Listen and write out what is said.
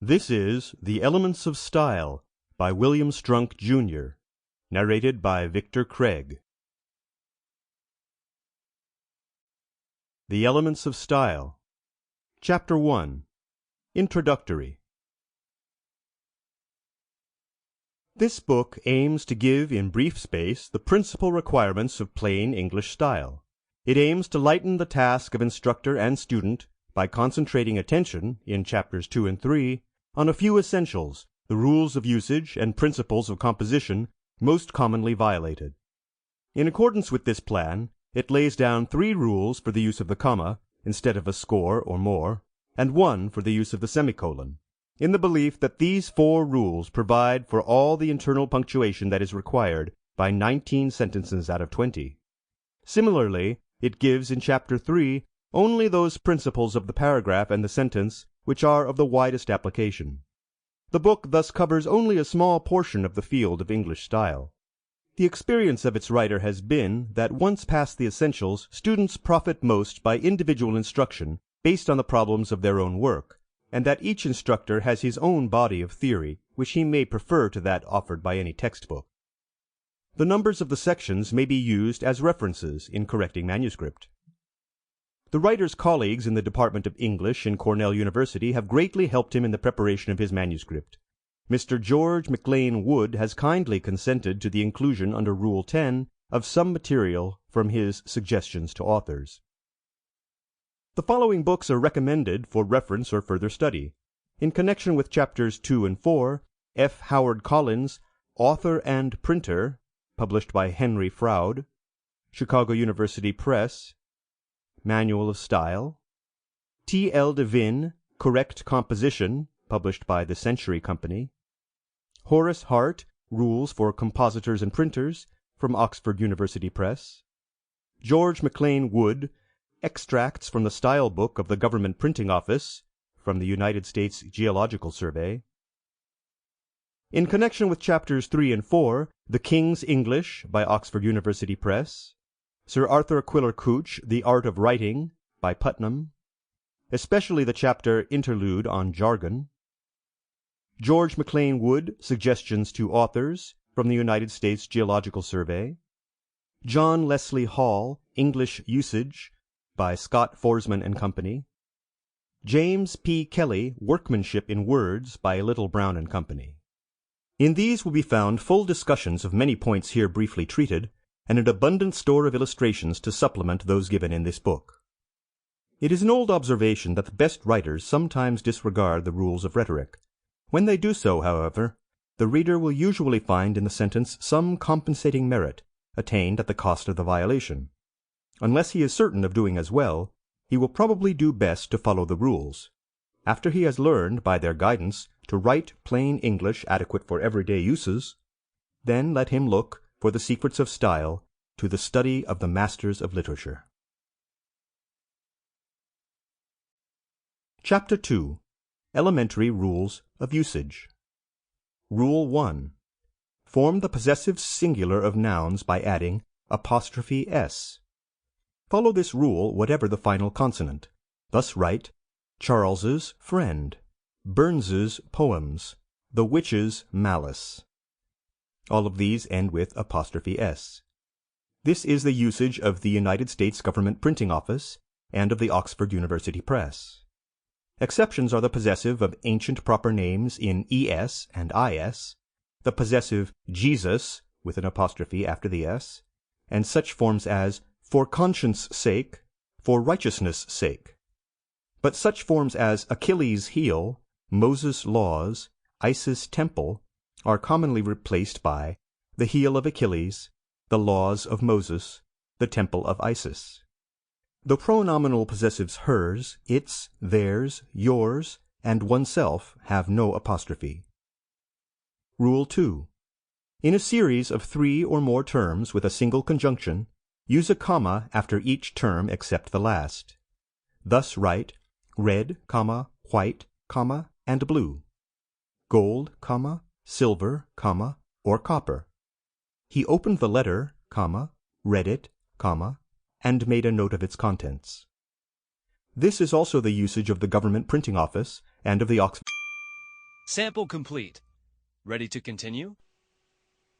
This is The Elements of Style by William Strunk, Jr., narrated by Victor Craig. The Elements of Style. Chapter 1. Introductory. This book aims to give in brief space the principal requirements of plain English style. It aims to lighten the task of instructor and student by concentrating attention, in chapters 2 and 3, on a few essentials, the rules of usage and principles of composition most commonly violated. In accordance with this plan, it lays down 3 rules for the use of the comma, instead of a score or more, and 1 for the use of the semicolon, in the belief that these 4 rules provide for all the internal punctuation that is required by 19 sentences out of 20. Similarly, it gives in chapter 3 only those principles of the paragraph and the sentence which are of the widest application. The book thus covers only a small portion of the field of English style. The experience of its writer has been that once past the essentials, students profit most by individual instruction based on the problems of their own work, and that each instructor has his own body of theory, which he may prefer to that offered by any textbook. The numbers of the sections may be used as references in correcting manuscript. The writer's colleagues in the Department of English in Cornell University have greatly helped him in the preparation of his manuscript. Mr. George McLean Wood has kindly consented to the inclusion under Rule 10 of some material from his Suggestions to Authors. The following books are recommended for reference or further study. In connection with chapters 2 and 4, F. Howard Collins, Author and Printer, published by Henry Froude, Chicago University Press, Manual of Style. T. L. Devine, Correct Composition, published by the Century Company. Horace Hart, Rules for Compositors and Printers, from Oxford University Press. George McLean Wood, Extracts from the Style Book of the Government Printing Office, from the United States Geological Survey. In connection with chapters 3 and 4, The King's English, by Oxford University Press. Sir Arthur Quiller Couch, The Art of Writing, by Putnam, especially the chapter Interlude on Jargon. George McLean Wood, Suggestions to Authors, from the United States Geological Survey. John Leslie Hall, English Usage, by Scott Forsman and Company. James P. Kelly, Workmanship in Words, by Little Brown and Company. In these will be found full discussions of many points here briefly treated, and an abundant store of illustrations to supplement those given in this book. It is an old observation that the best writers sometimes disregard the rules of rhetoric. When they do so, however, the reader will usually find in the sentence some compensating merit, attained at the cost of the violation. Unless he is certain of doing as well, he will probably do best to follow the rules. After he has learned, by their guidance, to write plain English adequate for everyday uses, then let him look for the secrets of style to the study of the masters of literature. Chapter 2. Elementary Rules of Usage. Rule 1. Form the possessive singular of nouns by adding '*s. Follow this rule whatever the final consonant. Thus write, Charles's friend, Burns's poems, the witch's malice. All of these end with '*s. This is the usage of the United States Government Printing Office and of the Oxford University Press. Exceptions are the possessive of ancient proper names in '*es and '*is, the possessive Jesus with an apostrophe after the s, and such forms as for conscience sake, for righteousness sake. But such forms as Achilles' heel, Moses' laws, Isis' temple, are commonly replaced by the heel of Achilles, the laws of Moses, the temple of Isis. The pronominal possessives hers, its, theirs, yours, and oneself have no apostrophe. Rule 2. In a series of 3 or more terms with a single conjunction, use a comma after each term except the last. Thus write red, white, and blue, gold, silver, or copper. He opened the letter, read it, and made a note of its contents. This is also the usage of the Government Printing Office and of the Oxford. Sample complete. Ready to continue?